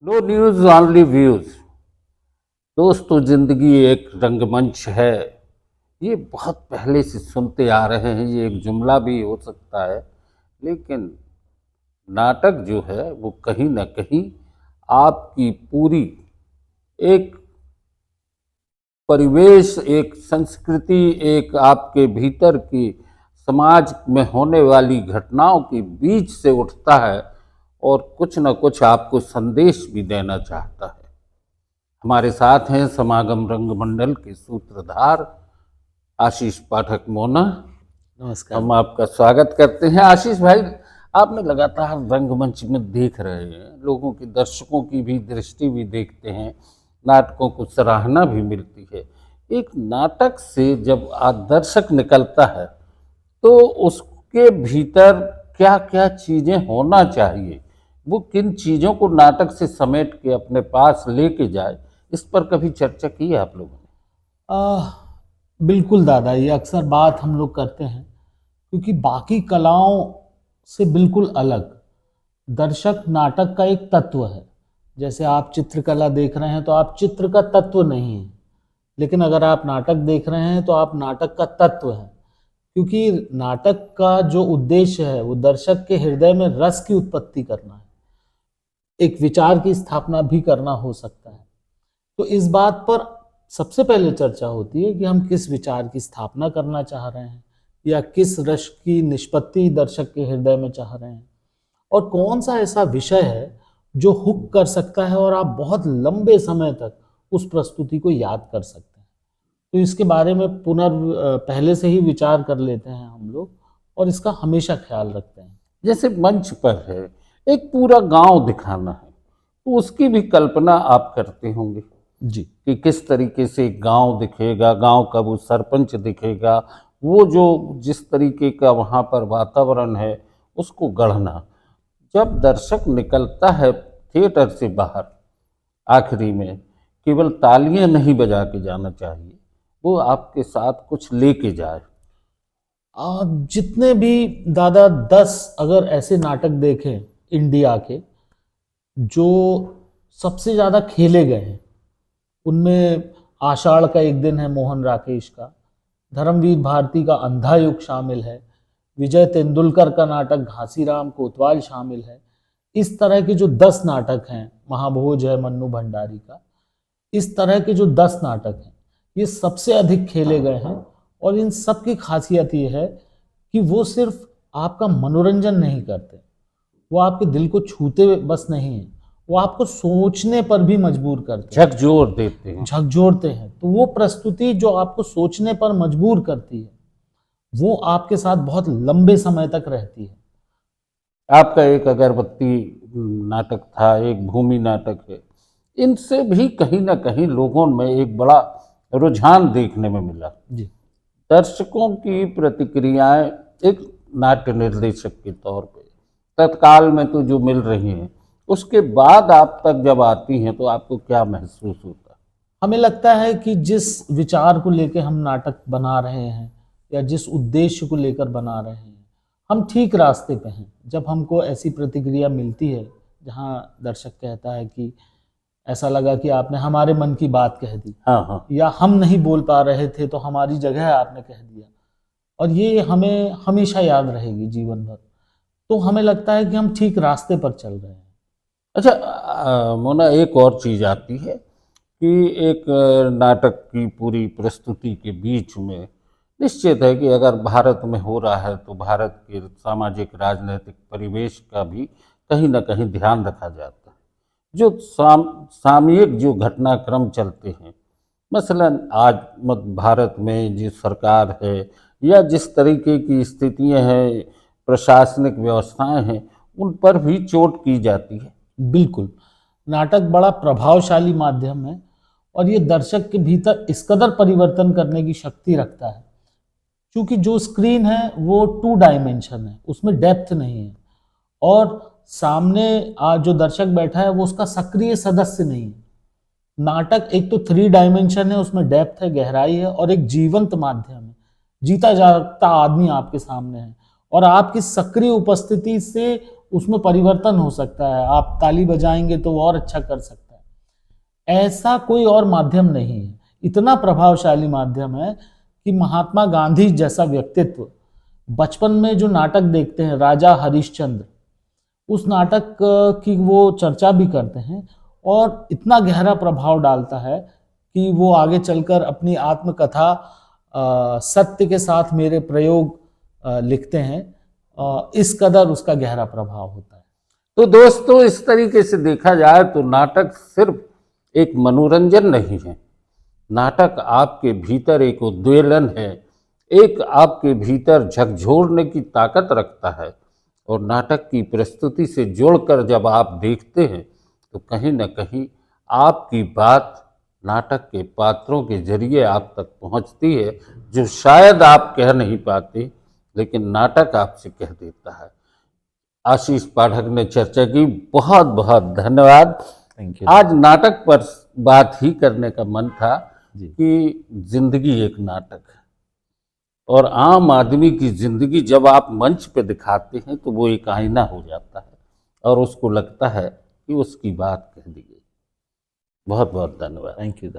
No news only views. दोस्तों, जिंदगी एक रंगमंच है। ये बहुत पहले से सुनते आ रहे हैं। ये एक जुमला भी हो सकता है, लेकिन नाटक जो है वो कहीं ना कहीं आपकी पूरी एक परिवेश, एक संस्कृति, एक आपके भीतर की समाज में होने वाली घटनाओं के बीच से उठता है और कुछ न कुछ आपको संदेश भी देना चाहता है। हमारे साथ हैं समागम रंगमंडल के सूत्रधार आशीष पाठक मोना। नमस्कार। हम आपका स्वागत करते हैं। आशीष भाई, आपने लगातार रंगमंच में देख रहे हैं, लोगों की, दर्शकों की भी दृष्टि भी देखते हैं, नाटकों को सराहना भी मिलती है। एक नाटक से जब दर्शक निकलता है तो उसके भीतर क्या क्या चीजें होना चाहिए, वो किन चीजों को नाटक से समेट के अपने पास लेके जाए, इस पर कभी चर्चा की है आप लोगों ने? बिल्कुल दादा, ये अक्सर बात हम लोग करते हैं क्योंकि बाकी कलाओं से बिल्कुल अलग दर्शक नाटक का एक तत्व है। जैसे आप चित्रकला देख रहे हैं तो आप चित्र का तत्व नहीं है, लेकिन अगर आप नाटक देख रहे हैं तो आप नाटक का तत्व है, क्योंकि नाटक का जो उद्देश्य है वो दर्शक के हृदय में रस की उत्पत्ति करना है, एक विचार की स्थापना भी करना हो सकता है। तो इस बात पर सबसे पहले चर्चा होती है कि हम किस विचार की स्थापना करना चाह रहे हैं या किस रस की निष्पत्ति दर्शक के हृदय में चाह रहे हैं, और कौन सा ऐसा विषय है जो हुक कर सकता है और आप बहुत लंबे समय तक उस प्रस्तुति को याद कर सकते हैं। तो इसके बारे में पहले से ही विचार कर लेते हैं हम लोग, और इसका हमेशा ख्याल रखते हैं। जैसे मंच पर है, एक पूरा गांव दिखाना है, तो उसकी भी कल्पना आप करते होंगे जी, कि किस तरीके से गांव दिखेगा, गांव का वो सरपंच दिखेगा, वो जो जिस तरीके का वहाँ पर वातावरण है उसको गढ़ना। जब दर्शक निकलता है थिएटर से बाहर, आखिरी में केवल तालियां नहीं बजा के जाना चाहिए, वो आपके साथ कुछ लेके जाए। जितने भी दादा 10 अगर ऐसे नाटक देखें इंडिया के जो सबसे ज़्यादा खेले गए हैं, उनमें आषाढ़ का एक दिन है मोहन राकेश का, धर्मवीर भारती का अंधा युग शामिल है, विजय तेंदुलकर का नाटक घासीराम कोतवाल शामिल है। इस तरह के जो 10 नाटक हैं, महाभोज है मन्नू भंडारी का, इस तरह के जो 10 नाटक हैं ये सबसे अधिक खेले गए हैं। और इन सब की खासियत ये है कि वो सिर्फ आपका मनोरंजन नहीं करते, वो आपके दिल को छूते बस नहीं है, वो आपको सोचने पर भी मजबूर करते हैं, झकझोर देते हैं। झकझोरते हैं। तो वो प्रस्तुति जो आपको सोचने पर मजबूर करती है वो आपके साथ बहुत लंबे समय तक रहती है। आपका एक अगरबत्ती नाटक था, एक भूमि नाटक है, इनसे भी कहीं ना कहीं लोगों में एक बड़ा रुझान देखने में मिला। जी, दर्शकों की प्रतिक्रियाएं एक नाट्य निर्देशक के तौर पे तत्काल में तो जो मिल रही हैं, उसके बाद आप तक जब आती हैं तो आपको क्या महसूस होता है? हमें लगता है कि जिस विचार को लेकर हम नाटक बना रहे हैं या जिस उद्देश्य को लेकर बना रहे हैं, हम ठीक रास्ते पे हैं। जब हमको ऐसी प्रतिक्रिया मिलती है जहाँ दर्शक कहता है कि ऐसा लगा कि आपने हमारे मन की बात कह दी, हाँ हाँ। या हम नहीं बोल पा रहे थे तो हमारी जगह आपने कह दिया, और ये हमें हमेशा याद रहेगी जीवन भर। तो हमें लगता है कि हम ठीक रास्ते पर चल रहे हैं। अच्छा, मोना, एक और चीज़ आती है कि एक नाटक की पूरी प्रस्तुति के बीच में निश्चित है कि अगर भारत में हो रहा है तो भारत के सामाजिक राजनीतिक परिवेश का भी कहीं ना कहीं ध्यान रखा जाता है। जो सामयिक जो घटनाक्रम चलते हैं, मसलन आज भारत में जिस सरकार है या जिस तरीके की स्थितियां हैं, प्रशासनिक व्यवस्थाएं हैं, उन पर भी चोट की जाती है। बिल्कुल, नाटक बड़ा प्रभावशाली माध्यम है और ये दर्शक के भीतर इस कदर परिवर्तन करने की शक्ति रखता है, क्योंकि जो स्क्रीन है वो 2 डायमेंशन है, उसमें डेप्थ नहीं है, और सामने जो दर्शक बैठा है वो उसका सक्रिय सदस्य नहीं है। नाटक एक तो 3 डायमेंशन है, उसमें डेप्थ है, गहराई है, और एक जीवंत माध्यम है। जीता जागता आदमी आपके सामने है और आपकी सक्रिय उपस्थिति से उसमें परिवर्तन हो सकता है, आप ताली बजाएंगे तो वो और अच्छा कर सकता है। ऐसा कोई और माध्यम नहीं है, इतना प्रभावशाली माध्यम है कि महात्मा गांधी जैसा व्यक्तित्व बचपन में जो नाटक देखते हैं राजा हरिश्चंद्र, उस नाटक की वो चर्चा भी करते हैं और इतना गहरा प्रभाव डालता है कि वो आगे चलकर अपनी आत्मकथा सत्य के साथ मेरे प्रयोग लिखते हैं। इस कदर उसका गहरा प्रभाव होता है। तो दोस्तों, इस तरीके से देखा जाए तो नाटक सिर्फ एक मनोरंजन नहीं है, नाटक आपके भीतर एक उद्वेलन है, एक आपके भीतर झकझोरने की ताकत रखता है। और नाटक की प्रस्तुति से जोड़कर जब आप देखते हैं तो कहीं न कहीं आपकी बात नाटक के पात्रों के जरिए आप तक पहुंचती है, जो शायद आप कह नहीं पाते, लेकिन नाटक आपसे कह देता है। आशीष पाठक ने चर्चा की, बहुत बहुत धन्यवाद। Thank you. आज नाटक पर बात ही करने का मन था जी। कि जिंदगी एक नाटक है और आम आदमी की जिंदगी जब आप मंच पे दिखाते हैं तो वो एक आईना हो जाता है और उसको लगता है कि उसकी बात कह दी गई। बहुत बहुत धन्यवाद। Thank you.